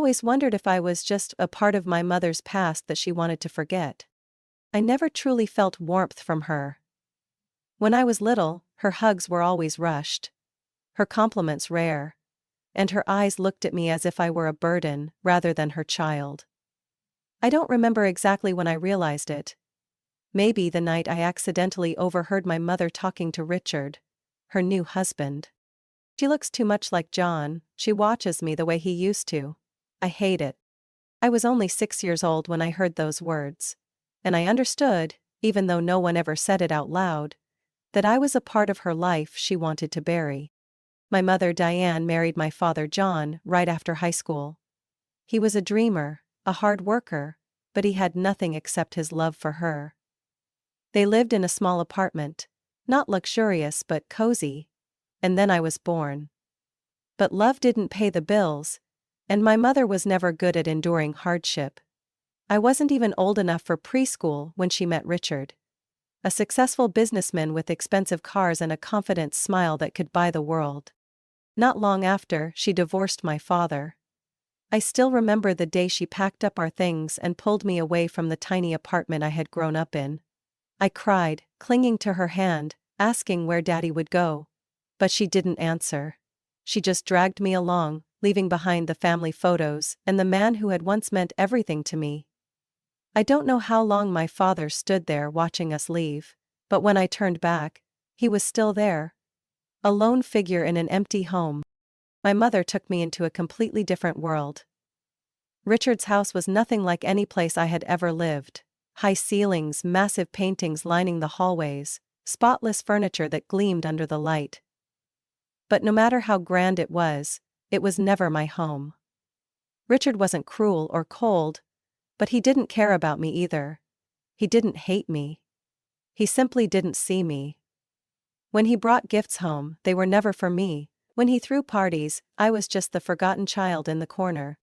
always wondered if I was just a part of my mother's past that she wanted to forget. I never truly felt warmth from her. When I was little, her hugs were always rushed, her compliments rare, and her eyes looked at me as if I were a burden rather than her child. I don't remember exactly when I realized it. Maybe the night I accidentally overheard my mother talking to Richard, her new husband. She looks too much like John, she watches me the way he used to. I hate it. I was only 6 years old when I heard those words. And I understood, even though no one ever said it out loud, that I was a part of her life she wanted to bury. My mother Diane married my father John right after high school. He was a dreamer, a hard worker, but he had nothing except his love for her. They lived in a small apartment, not luxurious but cozy, and then I was born. But love didn't pay the bills, and my mother was never good at enduring hardship. I wasn't even old enough for preschool when she met Richard. A successful businessman with expensive cars and a confident smile that could buy the world. Not long after, she divorced my father. I still remember the day she packed up our things and pulled me away from the tiny apartment I had grown up in. I cried, clinging to her hand, asking where Daddy would go. But she didn't answer. She just dragged me along, leaving behind the family photos and the man who had once meant everything to me. I don't know how long my father stood there watching us leave, but when I turned back, he was still there. A lone figure in an empty home. My mother took me into a completely different world. Richard's house was nothing like any place I had ever lived. High ceilings, massive paintings lining the hallways, spotless furniture that gleamed under the light. But no matter how grand it was never my home. Richard wasn't cruel or cold, but he didn't care about me either. He didn't hate me. He simply didn't see me. When he brought gifts home, they were never for me. When he threw parties, I was just the forgotten child in the corner.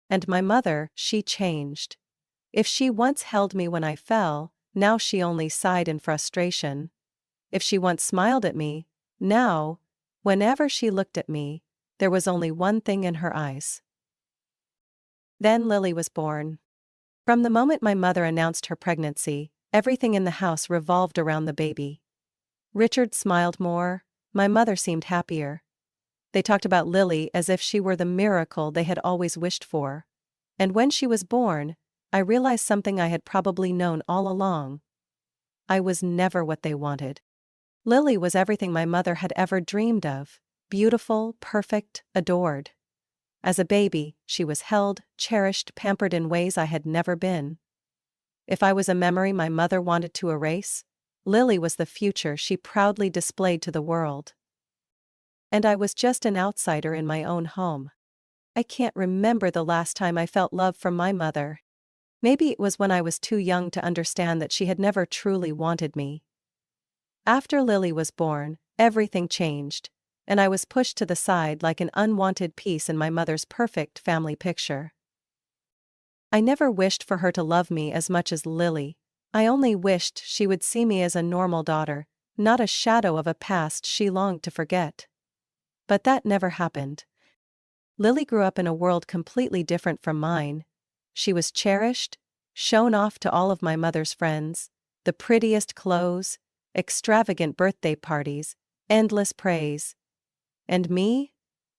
And my mother, she changed. If she once held me when I fell, now she only sighed in frustration. If she once smiled at me, now, whenever she looked at me, there was only one thing in her eyes. Then Lily was born. From the moment my mother announced her pregnancy, everything in the house revolved around the baby. Richard smiled more, my mother seemed happier. They talked about Lily as if she were the miracle they had always wished for. And when she was born, I realized something I had probably known all along. I was never what they wanted. Lily was everything my mother had ever dreamed of, beautiful, perfect, adored. As a baby, she was held, cherished, pampered in ways I had never been. If I was a memory my mother wanted to erase, Lily was the future she proudly displayed to the world. And I was just an outsider in my own home. I can't remember the last time I felt love from my mother. Maybe it was when I was too young to understand that she had never truly wanted me. After Lily was born, everything changed, and I was pushed to the side like an unwanted piece in my mother's perfect family picture. I never wished for her to love me as much as Lily. I only wished she would see me as a normal daughter, not a shadow of a past she longed to forget. But that never happened. Lily grew up in a world completely different from mine. She was cherished, shown off to all of my mother's friends, the prettiest clothes, extravagant birthday parties, endless praise. And me?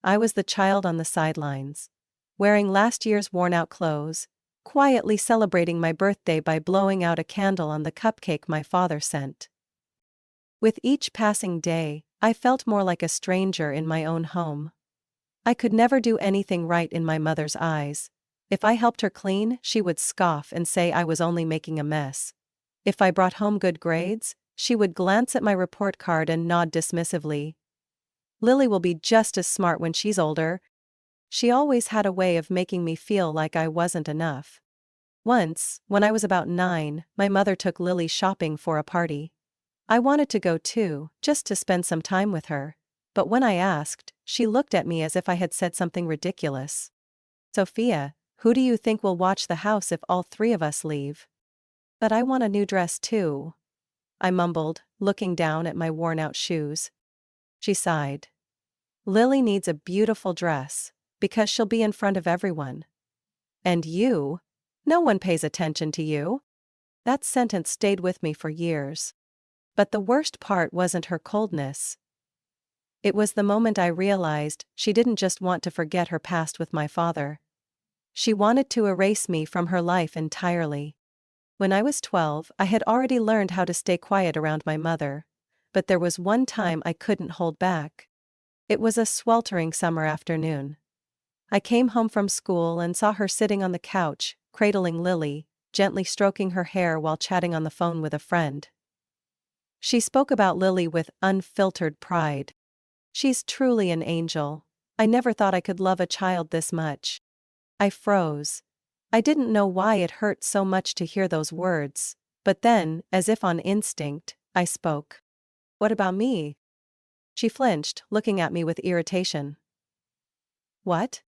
I was the child on the sidelines, wearing last year's worn-out clothes, quietly celebrating my birthday by blowing out a candle on the cupcake my father sent. With each passing day, I felt more like a stranger in my own home. I could never do anything right in my mother's eyes. If I helped her clean, she would scoff and say I was only making a mess. If I brought home good grades, she would glance at my report card and nod dismissively. Lily will be just as smart when she's older. She always had a way of making me feel like I wasn't enough. Once, when I was about 9, my mother took Lily shopping for a party. I wanted to go too, just to spend some time with her. But when I asked, she looked at me as if I had said something ridiculous. "Sophia, who do you think will watch the house if all 3 of us leave?" "But I want a new dress too," I mumbled, looking down at my worn-out shoes. She sighed. "Lily needs a beautiful dress, because she'll be in front of everyone. And you? No one pays attention to you. That sentence stayed with me for years. But the worst part wasn't her coldness. It was the moment I realized she didn't just want to forget her past with my father. She wanted to erase me from her life entirely. When I was 12, I had already learned how to stay quiet around my mother. But there was one time I couldn't hold back. It was a sweltering summer afternoon. I came home from school and saw her sitting on the couch, cradling Lily, gently stroking her hair while chatting on the phone with a friend. She spoke about Lily with unfiltered pride. "She's truly an angel. I never thought I could love a child this much." I froze. I didn't know why it hurt so much to hear those words, but then, as if on instinct, I spoke. "What about me?" She flinched, looking at me with irritation. "What?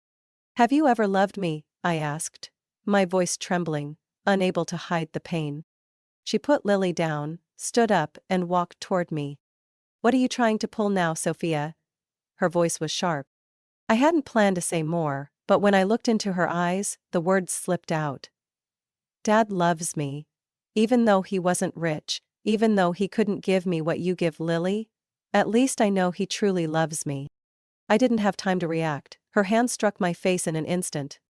Have you ever loved me?" I asked, my voice trembling, unable to hide the pain. She put Lily down, stood up, and walked toward me. "What are you trying to pull now, Sophia?" Her voice was sharp. I hadn't planned to say more, but when I looked into her eyes, the words slipped out. "Dad loves me. Even though he wasn't rich, even though he couldn't give me what you give Lily, at least I know he truly loves me." I didn't have time to react. Her hand struck my face in an instant.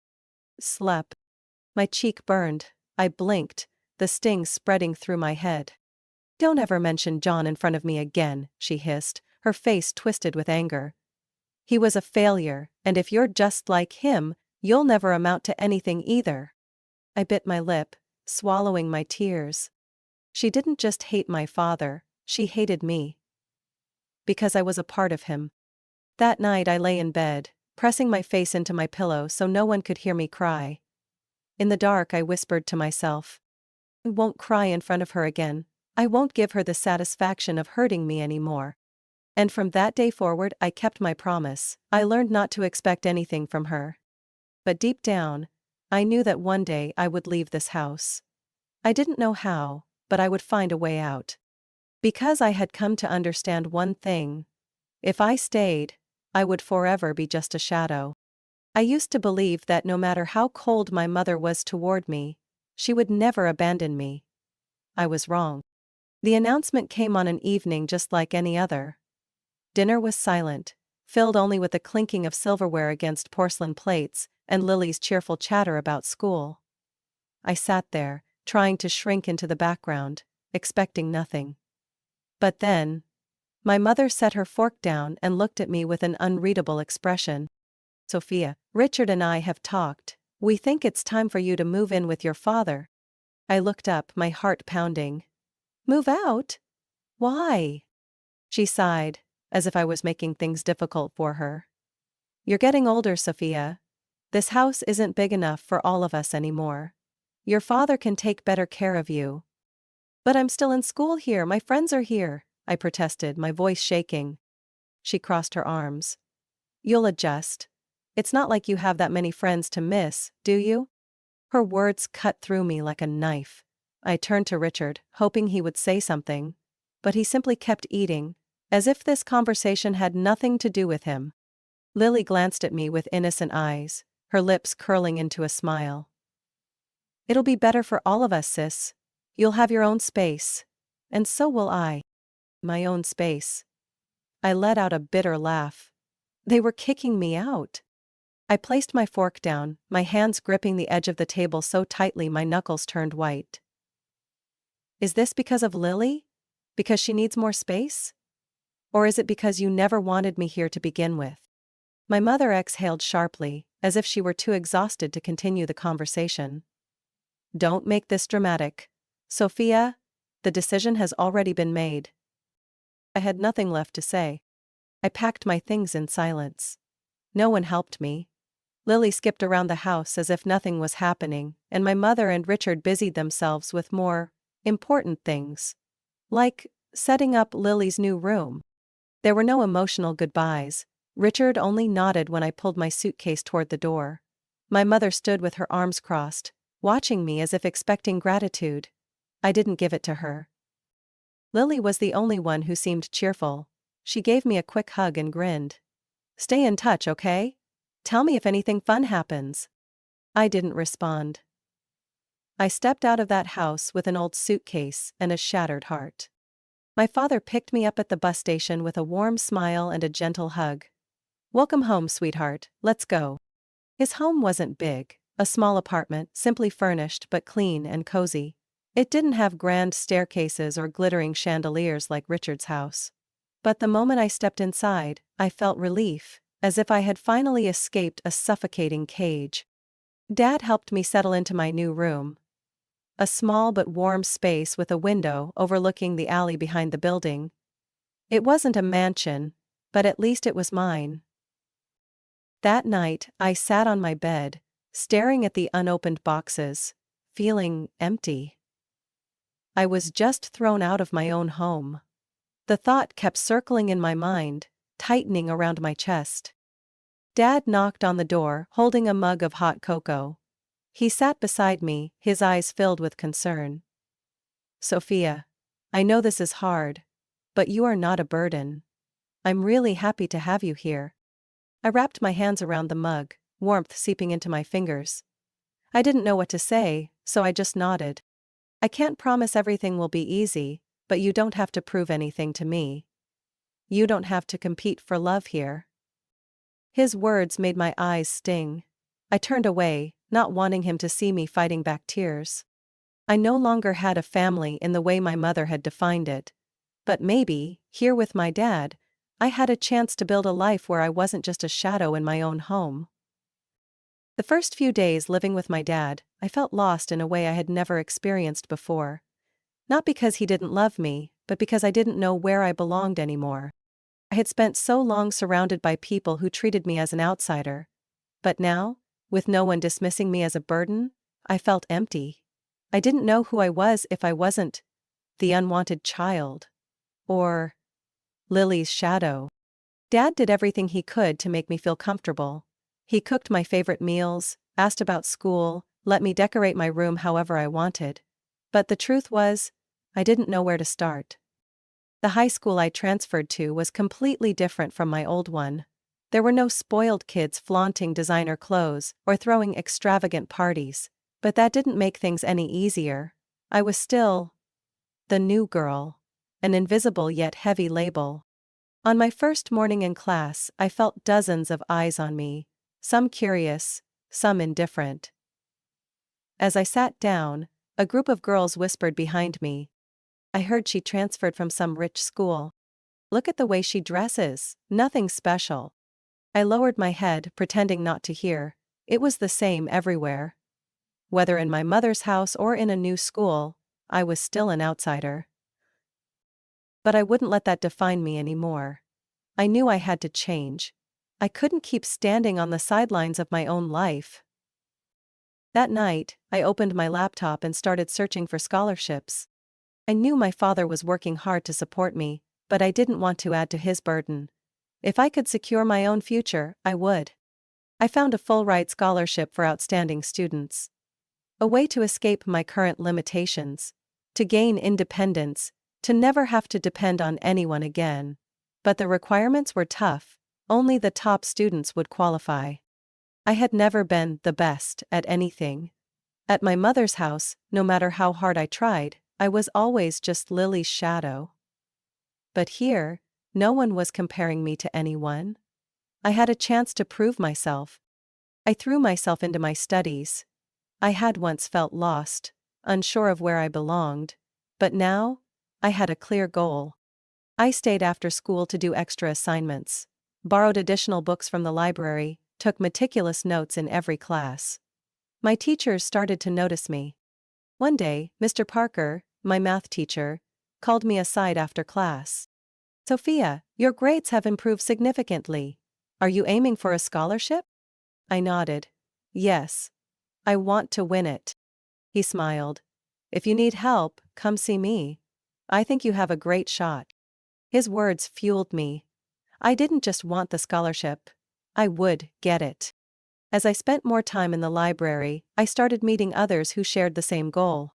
Slap. My cheek burned. I blinked, the sting spreading through my head. "Don't ever mention John in front of me again," she hissed, her face twisted with anger. "He was a failure, and if you're just like him, you'll never amount to anything either." I bit my lip, swallowing my tears. She didn't just hate my father, she hated me. Because I was a part of him. That night I lay in bed, pressing my face into my pillow so no one could hear me cry. In the dark I whispered to myself, "I won't cry in front of her again. I won't give her the satisfaction of hurting me anymore." And from that day forward I kept my promise. I learned not to expect anything from her. But deep down, I knew that one day I would leave this house. I didn't know how, but I would find a way out. Because I had come to understand one thing. If I stayed, I would forever be just a shadow. I used to believe that no matter how cold my mother was toward me, she would never abandon me. I was wrong. The announcement came on an evening just like any other. Dinner was silent, filled only with the clinking of silverware against porcelain plates and Lily's cheerful chatter about school. I sat there, trying to shrink into the background, expecting nothing. But then, my mother set her fork down and looked at me with an unreadable expression. "Sophia, Richard and I have talked. We think it's time for you to move in with your father." I looked up, my heart pounding. "Move out? Why?" She sighed, as if I was making things difficult for her. "You're getting older, Sophia. This house isn't big enough for all of us anymore. Your father can take better care of you." "But I'm still in school here, my friends are here," I protested, my voice shaking. She crossed her arms. "You'll adjust. It's not like you have that many friends to miss, do you?" Her words cut through me like a knife. I turned to Richard, hoping he would say something. But he simply kept eating, as if this conversation had nothing to do with him. Lily glanced at me with innocent eyes, her lips curling into a smile. "It'll be better for all of us, sis. You'll have your own space. And so will I." My own space. I let out a bitter laugh. They were kicking me out. I placed my fork down, my hands gripping the edge of the table so tightly my knuckles turned white. "Is this because of Lily? Because she needs more space? Or is it because you never wanted me here to begin with?" My mother exhaled sharply, as if she were too exhausted to continue the conversation. "Don't make this dramatic. Sophia, the decision has already been made." I had nothing left to say. I packed my things in silence. No one helped me. Lily skipped around the house as if nothing was happening, and my mother and Richard busied themselves with more important things. Like setting up Lily's new room. There were no emotional goodbyes. Richard only nodded when I pulled my suitcase toward the door. My mother stood with her arms crossed, watching me as if expecting gratitude. I didn't give it to her. Lily was the only one who seemed cheerful. She gave me a quick hug and grinned. "Stay in touch, okay? Tell me if anything fun happens." I didn't respond. I stepped out of that house with an old suitcase and a shattered heart. My father picked me up at the bus station with a warm smile and a gentle hug. "Welcome home, sweetheart, let's go." His home wasn't big, a small apartment, simply furnished but clean and cozy. It didn't have grand staircases or glittering chandeliers like Richard's house. But the moment I stepped inside, I felt relief, as if I had finally escaped a suffocating cage. Dad helped me settle into my new room. A small but warm space with a window overlooking the alley behind the building. It wasn't a mansion, but at least it was mine. That night, I sat on my bed, staring at the unopened boxes, feeling empty. I was just thrown out of my own home. The thought kept circling in my mind, tightening around my chest. Dad knocked on the door, holding a mug of hot cocoa. He sat beside me, his eyes filled with concern. "Sophia, I know this is hard, but you are not a burden. I'm really happy to have you here." I wrapped my hands around the mug, warmth seeping into my fingers. I didn't know what to say, so I just nodded. "I can't promise everything will be easy, but you don't have to prove anything to me. You don't have to compete for love here." His words made my eyes sting. I turned away, not wanting him to see me fighting back tears. I no longer had a family in the way my mother had defined it. But maybe, here with my dad, I had a chance to build a life where I wasn't just a shadow in my own home. The first few days living with my dad, I felt lost in a way I had never experienced before. Not because he didn't love me, but because I didn't know where I belonged anymore. I had spent so long surrounded by people who treated me as an outsider. But now, with no one dismissing me as a burden, I felt empty. I didn't know who I was if I wasn't the unwanted child. Or Lily's shadow. Dad did everything he could to make me feel comfortable. He cooked my favorite meals, asked about school, let me decorate my room however I wanted. But the truth was, I didn't know where to start. The high school I transferred to was completely different from my old one. There were no spoiled kids flaunting designer clothes or throwing extravagant parties, but that didn't make things any easier. I was still the new girl, an invisible yet heavy label. On my first morning in class, I felt dozens of eyes on me, some curious, some indifferent. As I sat down, a group of girls whispered behind me. "I heard she transferred from some rich school. Look at the way she dresses, nothing special." I lowered my head, pretending not to hear. It was the same everywhere. Whether in my mother's house or in a new school, I was still an outsider. But I wouldn't let that define me anymore. I knew I had to change. I couldn't keep standing on the sidelines of my own life. That night, I opened my laptop and started searching for scholarships. I knew my father was working hard to support me, but I didn't want to add to his burden. If I could secure my own future, I would. I found a full-ride scholarship for outstanding students. A way to escape my current limitations. To gain independence. To never have to depend on anyone again. But the requirements were tough. Only the top students would qualify. I had never been the best at anything. At my mother's house, no matter how hard I tried, I was always just Lily's shadow. But here, no one was comparing me to anyone. I had a chance to prove myself. I threw myself into my studies. I had once felt lost, unsure of where I belonged. But now, I had a clear goal. I stayed after school to do extra assignments, borrowed additional books from the library, took meticulous notes in every class. My teachers started to notice me. One day, Mr. Parker, my math teacher, called me aside after class. "Sophia, your grades have improved significantly. Are you aiming for a scholarship?" I nodded. "Yes. I want to win it." He smiled. "If you need help, come see me. I think you have a great shot." His words fueled me. I didn't just want the scholarship. I would get it. As I spent more time in the library, I started meeting others who shared the same goal.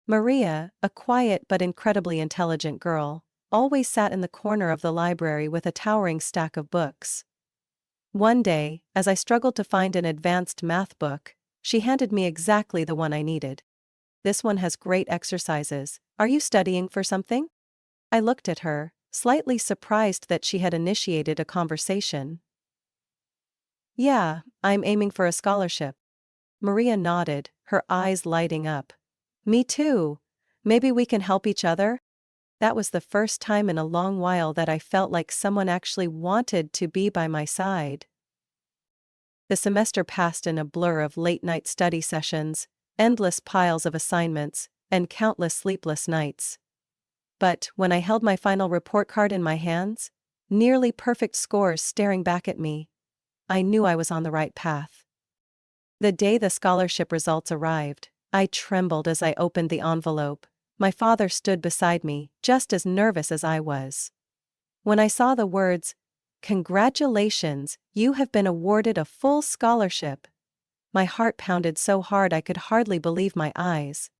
Maria, a quiet but incredibly intelligent girl, always sat in the corner of the library with a towering stack of books. One day, as I struggled to find an advanced math book, She handed me exactly the one I needed. This one has great exercises. Are you studying for something? I looked at her, slightly surprised that she had initiated a conversation. Yeah, I'm aiming for a scholarship. Maria nodded, her eyes lighting up. Me too. Maybe we can help each other? That was the first time in a long while that I felt like someone actually wanted to be by my side. The semester passed in a blur of late-night study sessions, endless piles of assignments, and countless sleepless nights. But when I held my final report card in my hands, nearly perfect scores staring back at me, I knew I was on the right path. The day the scholarship results arrived, I trembled as I opened the envelope. My father stood beside me, just as nervous as I was. When I saw the words, "Congratulations, you have been awarded a full scholarship," my heart pounded so hard I could hardly believe my eyes.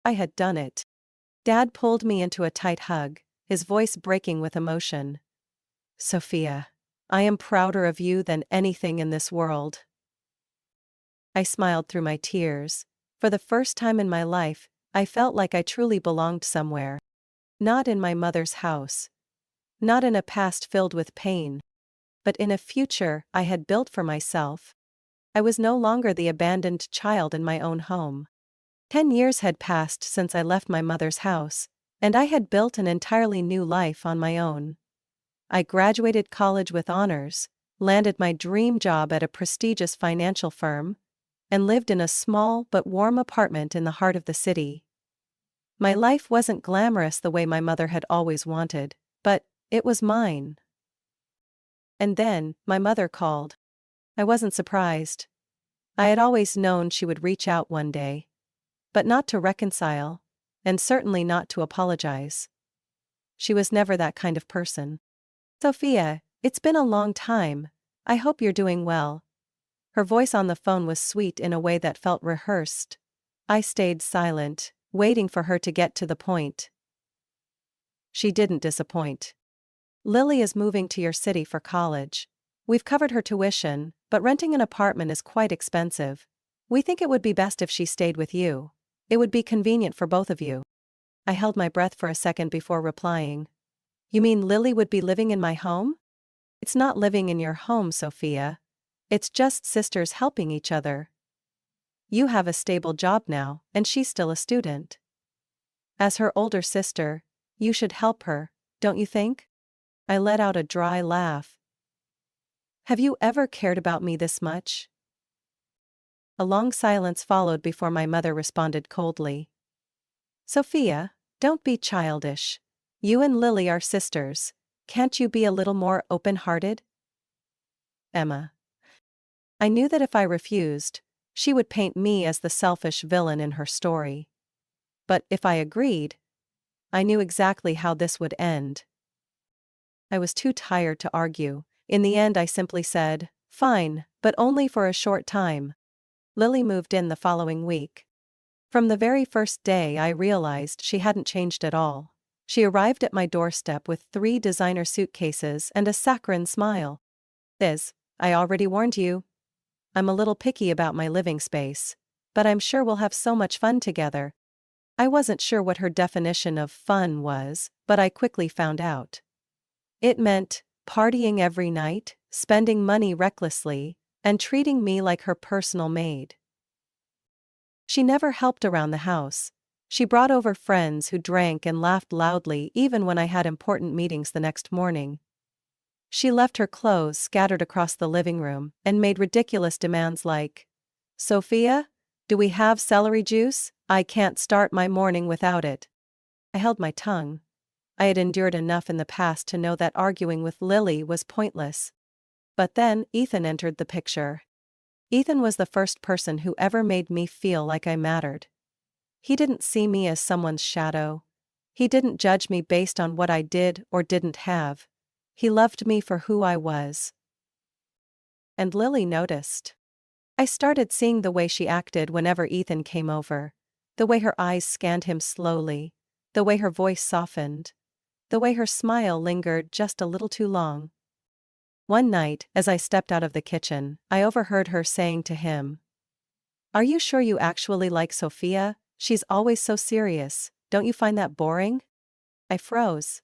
I had done it. Dad pulled me into a tight hug, his voice breaking with emotion. "Sophia, I am prouder of you than anything in this world." I smiled through my tears. For the first time in my life, I felt like I truly belonged somewhere. Not in my mother's house. Not in a past filled with pain. But in a future I had built for myself. I was no longer the abandoned child in my own home. 10 years had passed since I left my mother's house, and I had built an entirely new life on my own. I graduated college with honors, landed my dream job at a prestigious financial firm, and lived in a small but warm apartment in the heart of the city. My life wasn't glamorous the way my mother had always wanted, but it was mine. And then, my mother called. I wasn't surprised. I had always known she would reach out one day. But not to reconcile, and certainly not to apologize. She was never that kind of person. "Sophia, it's been a long time. I hope you're doing well." Her voice on the phone was sweet in a way that felt rehearsed. I stayed silent, waiting for her to get to the point. She didn't disappoint. "Lily is moving to your city for college. We've covered her tuition, but renting an apartment is quite expensive. We think it would be best if she stayed with you. It would be convenient for both of you." I held my breath for a second before replying. "You mean Lily would be living in my home?" "It's not living in your home, Sophia. It's just sisters helping each other. You have a stable job now, and she's still a student. As her older sister, you should help her, don't you think?" I let out a dry laugh. "Have you ever cared about me this much?" A long silence followed before my mother responded coldly. "Sophia, don't be childish. You and Lily are sisters. Can't you be a little more open-hearted?" Emma. I knew that if I refused, she would paint me as the selfish villain in her story. But if I agreed, I knew exactly how this would end. I was too tired to argue. In the end I simply said, "Fine, but only for a short time." Lily moved in the following week. From the very first day I realized she hadn't changed at all. She arrived at my doorstep with 3 designer suitcases and a saccharine smile. "I already warned you. I'm a little picky about my living space, but I'm sure we'll have so much fun together." I wasn't sure what her definition of fun was, but I quickly found out. It meant partying every night, spending money recklessly, and treating me like her personal maid. She never helped around the house. She brought over friends who drank and laughed loudly even when I had important meetings the next morning. She left her clothes scattered across the living room and made ridiculous demands like, "Sophia, do we have celery juice? I can't start my morning without it." I held my tongue. I had endured enough in the past to know that arguing with Lily was pointless. But then Ethan entered the picture. Ethan was the first person who ever made me feel like I mattered. He didn't see me as someone's shadow. He didn't judge me based on what I did or didn't have. He loved me for who I was. And Lily noticed. I started seeing the way she acted whenever Ethan came over. The way her eyes scanned him slowly. The way her voice softened. The way her smile lingered just a little too long. One night, as I stepped out of the kitchen, I overheard her saying to him, Are you sure you actually like Sophia? She's always so serious. Don't you find that boring? I froze.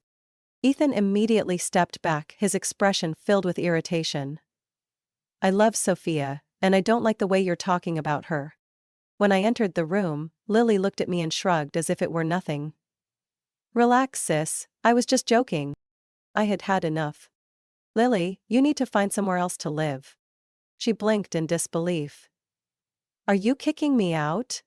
Ethan immediately stepped back, his expression filled with irritation. I love Sophia, and I don't like the way you're talking about her. When I entered the room, Lily looked at me and shrugged as if it were nothing. Relax, sis, I was just joking. I had had enough. Lily, you need to find somewhere else to live. She blinked in disbelief. Are you kicking me out?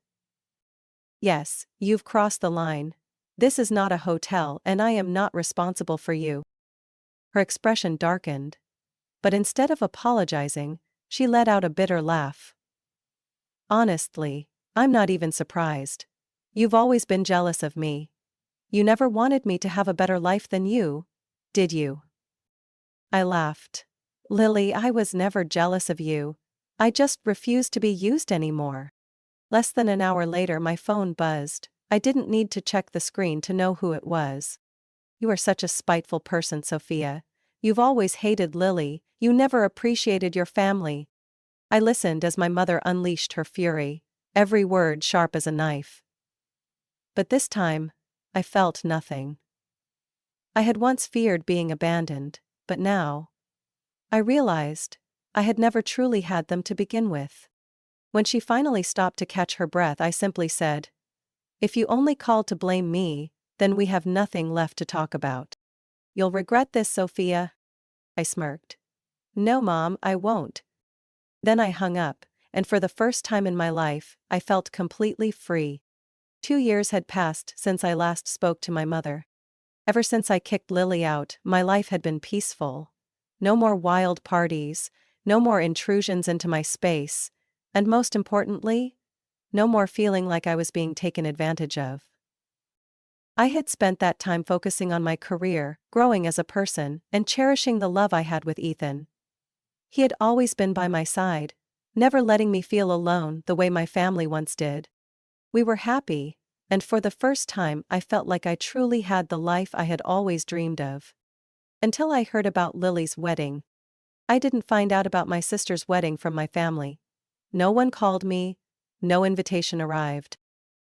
Yes, you've crossed the line. This is not a hotel and I am not responsible for you. Her expression darkened. But instead of apologizing, she let out a bitter laugh. Honestly, I'm not even surprised. You've always been jealous of me. You never wanted me to have a better life than you, did you? I laughed. Lily, I was never jealous of you. I just refused to be used anymore. Less than an hour later, my phone buzzed. I didn't need to check the screen to know who it was. You are such a spiteful person, Sophia. You've always hated Lily, you never appreciated your family. I listened as my mother unleashed her fury, every word sharp as a knife. But this time, I felt nothing. I had once feared being abandoned, but now, I realized, I had never truly had them to begin with. When she finally stopped to catch her breath, I simply said, if you only called to blame me, then we have nothing left to talk about. You'll regret this, Sophia. I smirked. No, Mom, I won't. Then I hung up, and for the first time in my life, I felt completely free. 2 years had passed since I last spoke to my mother. Ever since I kicked Lily out, my life had been peaceful. No more wild parties, no more intrusions into my space, and most importantly, no more feeling like I was being taken advantage of. I had spent that time focusing on my career, growing as a person, and cherishing the love I had with Ethan. He had always been by my side, never letting me feel alone the way my family once did. We were happy, and for the first time I felt like I truly had the life I had always dreamed of. Until I heard about Lily's wedding. I didn't find out about my sister's wedding from my family. No one called me, no invitation arrived.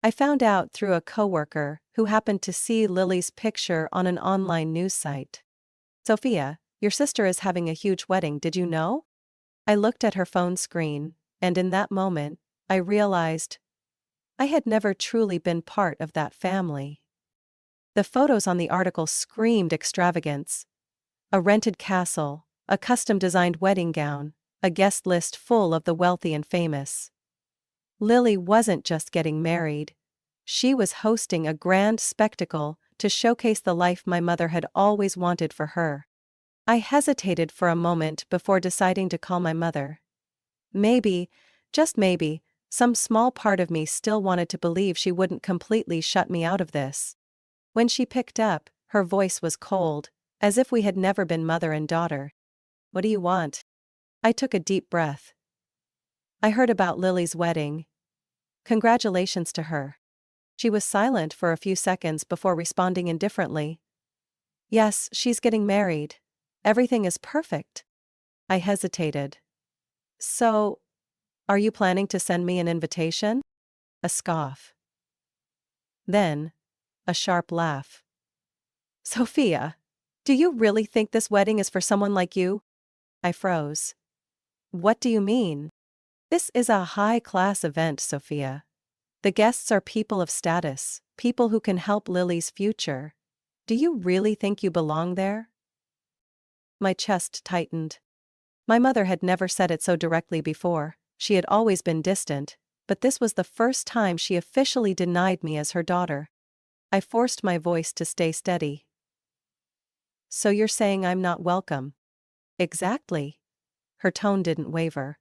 I found out through a coworker who happened to see Lily's picture on an online news site. Sophia, your sister is having a huge wedding, did you know? I looked at her phone screen, and in that moment, I realized I had never truly been part of that family. The photos on the article screamed extravagance. A rented castle, a custom-designed wedding gown, a guest list full of the wealthy and famous. Lily wasn't just getting married. She was hosting a grand spectacle to showcase the life my mother had always wanted for her. I hesitated for a moment before deciding to call my mother. Maybe, just maybe, some small part of me still wanted to believe she wouldn't completely shut me out of this. When she picked up, her voice was cold, as if we had never been mother and daughter. What do you want? I took a deep breath. I heard about Lily's wedding. Congratulations to her. She was silent for a few seconds before responding indifferently. Yes, she's getting married. Everything is perfect. I hesitated. So, are you planning to send me an invitation? A scoff. Then, a sharp laugh. Sophia, do you really think this wedding is for someone like you? I froze. What do you mean? This is a high-class event, Sophia. The guests are people of status, people who can help Lily's future. Do you really think you belong there? My chest tightened. My mother had never said it so directly before. She had always been distant, but this was the first time she officially denied me as her daughter. I forced my voice to stay steady. So you're saying I'm not welcome? Exactly. Her tone didn't waver.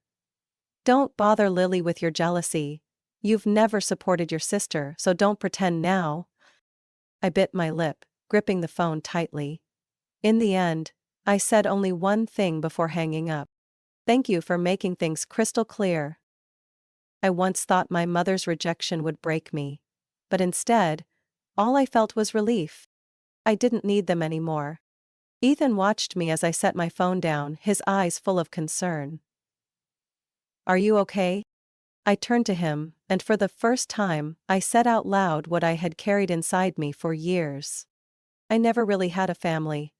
Don't bother Lily with your jealousy. You've never supported your sister, so don't pretend now. I bit my lip, gripping the phone tightly. In the end, I said only one thing before hanging up. Thank you for making things crystal clear. I once thought my mother's rejection would break me. But instead, all I felt was relief. I didn't need them anymore. Ethan watched me as I set my phone down, his eyes full of concern. Are you okay? I turned to him, and for the first time, I said out loud what I had carried inside me for years. I never really had a family.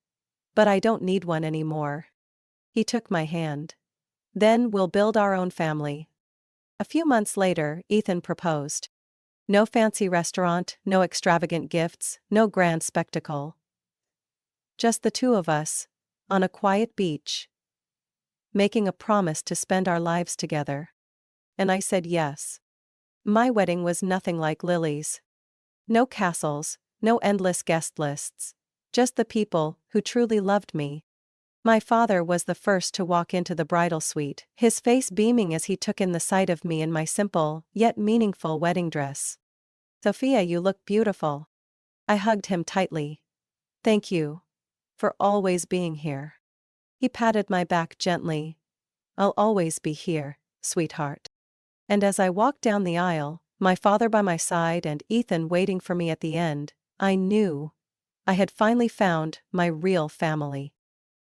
But I don't need one anymore. He took my hand. Then we'll build our own family. A few months later, Ethan proposed. No fancy restaurant, no extravagant gifts, no grand spectacle. Just the two of us, on a quiet beach, making a promise to spend our lives together. And I said yes. My wedding was nothing like Lily's. No castles, no endless guest lists. Just the people who truly loved me. My father was the first to walk into the bridal suite, his face beaming as he took in the sight of me in my simple, yet meaningful wedding dress. "Sophia, you look beautiful." I hugged him tightly. "Thank you. For always being here." He patted my back gently. "I'll always be here, sweetheart." And as I walked down the aisle, my father by my side and Ethan waiting for me at the end, I knew I had finally found my real family.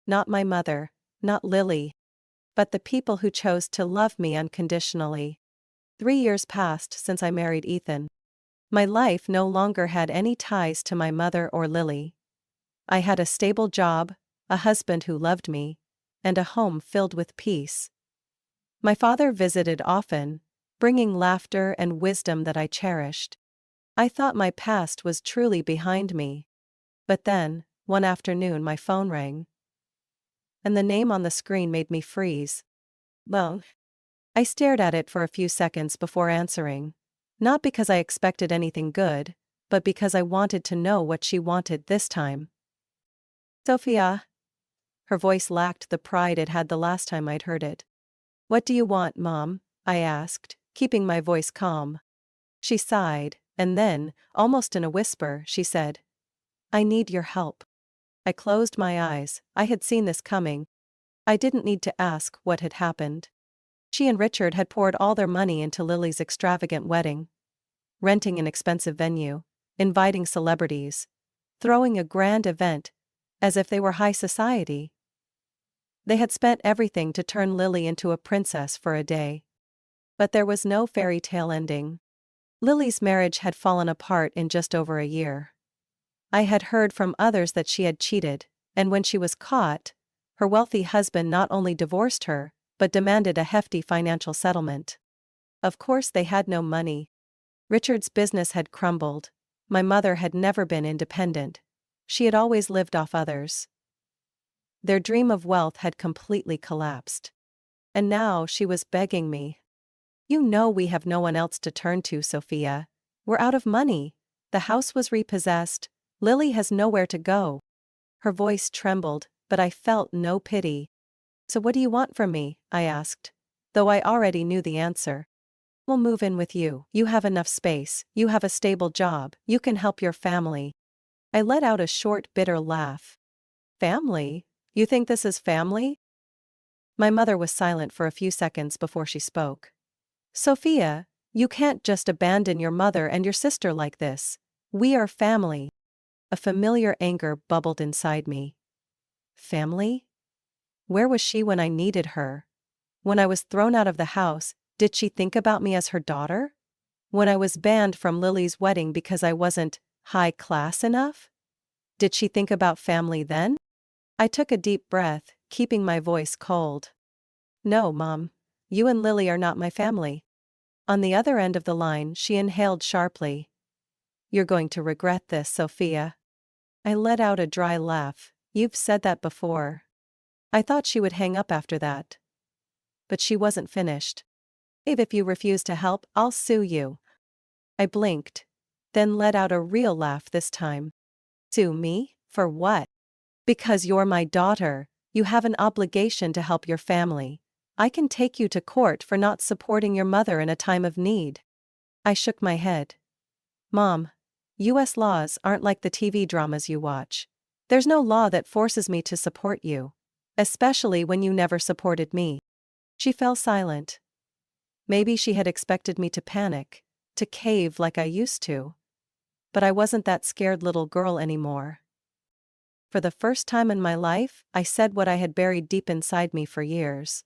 Not my mother, not Lily, but the people who chose to love me unconditionally. 3 years passed since I married Ethan. My life no longer had any ties to my mother or Lily. I had a stable job, a husband who loved me, and a home filled with peace. My father visited often, bringing laughter and wisdom that I cherished. I thought my past was truly behind me. But then, one afternoon my phone rang. And the name on the screen made me freeze. Well, I stared at it for a few seconds before answering. Not because I expected anything good, but because I wanted to know what she wanted this time. "Sophia." Her voice lacked the pride it had the last time I'd heard it. "What do you want, Mom?" I asked, keeping my voice calm. She sighed, and then, almost in a whisper, she said, "I need your help." I closed my eyes. I had seen this coming. I didn't need to ask what had happened. She and Richard had poured all their money into Lily's extravagant wedding. Renting an expensive venue, inviting celebrities, throwing a grand event, as if they were high society. They had spent everything to turn Lily into a princess for a day. But there was no fairy tale ending. Lily's marriage had fallen apart in just over a year. I had heard from others that she had cheated, and when she was caught, her wealthy husband not only divorced her, but demanded a hefty financial settlement. Of course they had no money. Richard's business had crumbled. My mother had never been independent. She had always lived off others. Their dream of wealth had completely collapsed. And now she was begging me. "You know we have no one else to turn to, Sophia. We're out of money. The house was repossessed. Lily has nowhere to go." Her voice trembled, but I felt no pity. "So what do you want from me?" I asked, though I already knew the answer. "We'll move in with you. You have enough space, you have a stable job, you can help your family." I let out a short, bitter laugh. "Family? You think this is family?" My mother was silent for a few seconds before she spoke. "Sophia, you can't just abandon your mother and your sister like this. We are family." A familiar anger bubbled inside me. Family? Where was she when I needed her? When I was thrown out of the house, did she think about me as her daughter? When I was banned from Lily's wedding because I wasn't high class enough? Did she think about family then? I took a deep breath, keeping my voice cold. "No, Mom. You and Lily are not my family." On the other end of the line, she inhaled sharply. "You're going to regret this, Sophia." I let out a dry laugh. "You've said that before." I thought she would hang up after that. But she wasn't finished. "If you refuse to help, I'll sue you." I blinked, then let out a real laugh this time. "Sue me? For what?" "Because you're my daughter. You have an obligation to help your family. I can take you to court for not supporting your mother in a time of need." I shook my head. "Mom, U.S. laws aren't like the TV dramas you watch. There's no law that forces me to support you. Especially when you never supported me." She fell silent. Maybe she had expected me to panic, to cave like I used to. But I wasn't that scared little girl anymore. For the first time in my life, I said what I had buried deep inside me for years.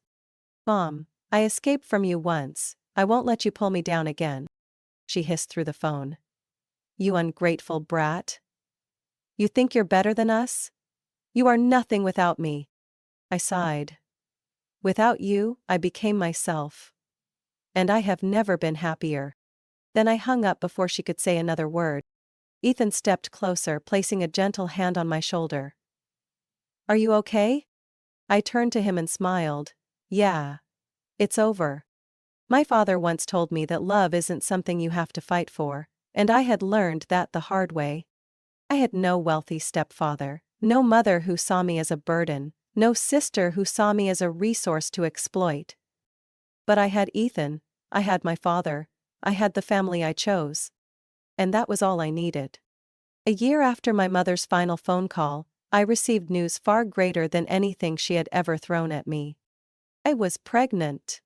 "Mom, I escaped from you once. I won't let you pull me down again, she hissed through the phone. You ungrateful brat. You think you're better than us? You are nothing without me. I sighed. Without you, I became myself. And I have never been happier. Then I hung up before she could say another word. Ethan stepped closer, placing a gentle hand on my shoulder. Are you okay? I turned to him and smiled. Yeah. It's over. My father once told me that love isn't something you have to fight for, and I had learned that the hard way. I had no wealthy stepfather, no mother who saw me as a burden, no sister who saw me as a resource to exploit. But I had Ethan, I had my father, I had the family I chose. And that was all I needed. A year after my mother's final phone call, I received news far greater than anything she had ever thrown at me. I was pregnant.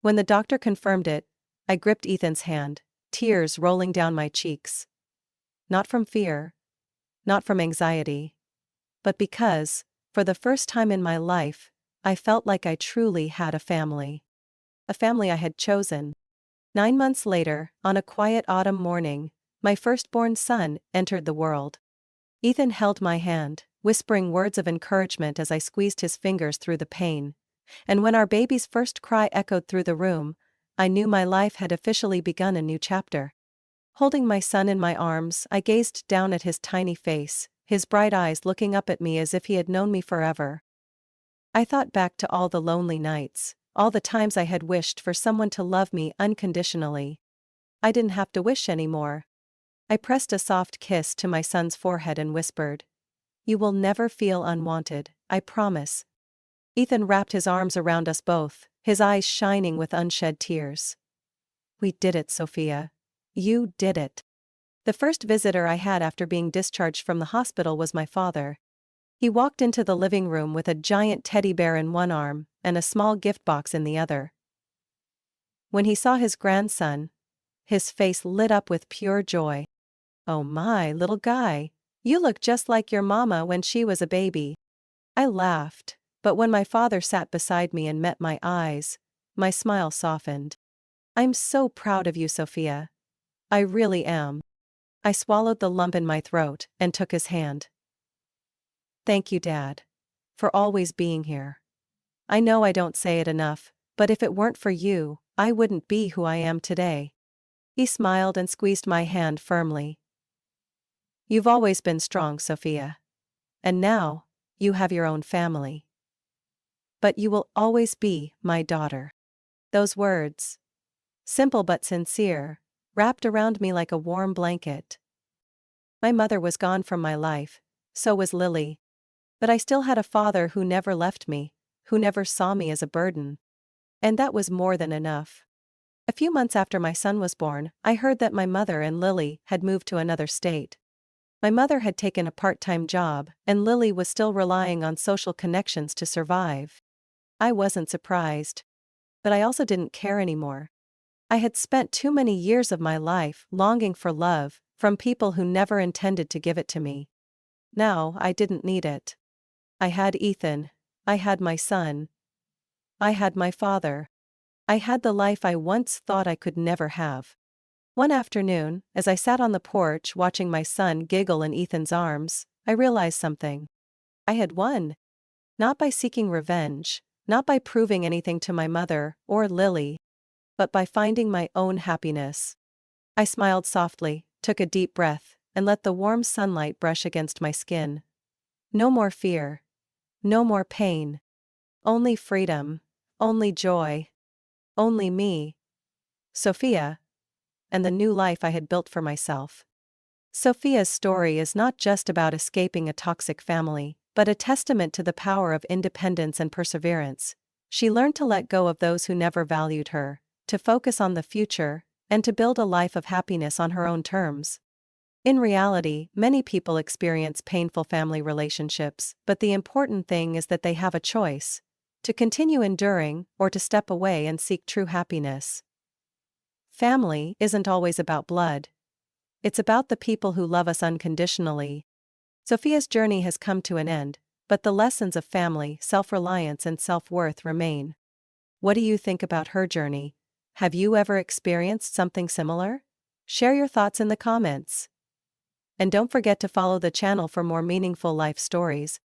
When the doctor confirmed it, I gripped Ethan's hand, tears rolling down my cheeks. Not from fear, not from anxiety, but because, for the first time in my life, I felt like I truly had a family. A family I had chosen. 9 months later, on a quiet autumn morning, my firstborn son entered the world. Ethan held my hand, whispering words of encouragement as I squeezed his fingers through the pain. And when our baby's first cry echoed through the room, I knew my life had officially begun a new chapter. Holding my son in my arms, I gazed down at his tiny face, his bright eyes looking up at me as if he had known me forever. I thought back to all the lonely nights, all the times I had wished for someone to love me unconditionally. I didn't have to wish anymore. I pressed a soft kiss to my son's forehead and whispered, "You will never feel unwanted, I promise." Ethan wrapped his arms around us both, his eyes shining with unshed tears. We did it, Sophia. You did it. The first visitor I had after being discharged from the hospital was my father. He walked into the living room with a giant teddy bear in one arm and a small gift box in the other. When he saw his grandson, his face lit up with pure joy. "Oh my, little guy, you look just like your mama when she was a baby." I laughed, but when my father sat beside me and met my eyes, my smile softened. "I'm so proud of you, Sophia. I really am." I swallowed the lump in my throat and took his hand. "Thank you, Dad. For always being here. I know I don't say it enough, but if it weren't for you, I wouldn't be who I am today." He smiled and squeezed my hand firmly. "You've always been strong, Sophia. And now, you have your own family. But you will always be my daughter." Those words, simple but sincere, wrapped around me like a warm blanket. My mother was gone from my life, so was Lily. But I still had a father who never left me, who never saw me as a burden. And that was more than enough. A few months after my son was born, I heard that my mother and Lily had moved to another state. My mother had taken a part-time job, and Lily was still relying on social connections to survive. I wasn't surprised. But I also didn't care anymore. I had spent too many years of my life longing for love from people who never intended to give it to me. Now I didn't need it. I had Ethan. I had my son. I had my father. I had the life I once thought I could never have. One afternoon, as I sat on the porch watching my son giggle in Ethan's arms, I realized something. I had won. Not by seeking revenge, not by proving anything to my mother or Lily, but by finding my own happiness. I smiled softly, took a deep breath, and let the warm sunlight brush against my skin. No more fear. No more pain. Only freedom. Only joy. Only me. Sophia. And the new life I had built for myself. Sophia's story is not just about escaping a toxic family, but a testament to the power of independence and perseverance. She learned to let go of those who never valued her, to focus on the future, and to build a life of happiness on her own terms. In reality, many people experience painful family relationships, but the important thing is that they have a choice: to continue enduring, or to step away and seek true happiness. Family isn't always about blood. It's about the people who love us unconditionally. Sophia's journey has come to an end, but the lessons of family, self-reliance and self-worth remain. What do you think about her journey? Have you ever experienced something similar? Share your thoughts in the comments. And don't forget to follow the channel for more meaningful life stories.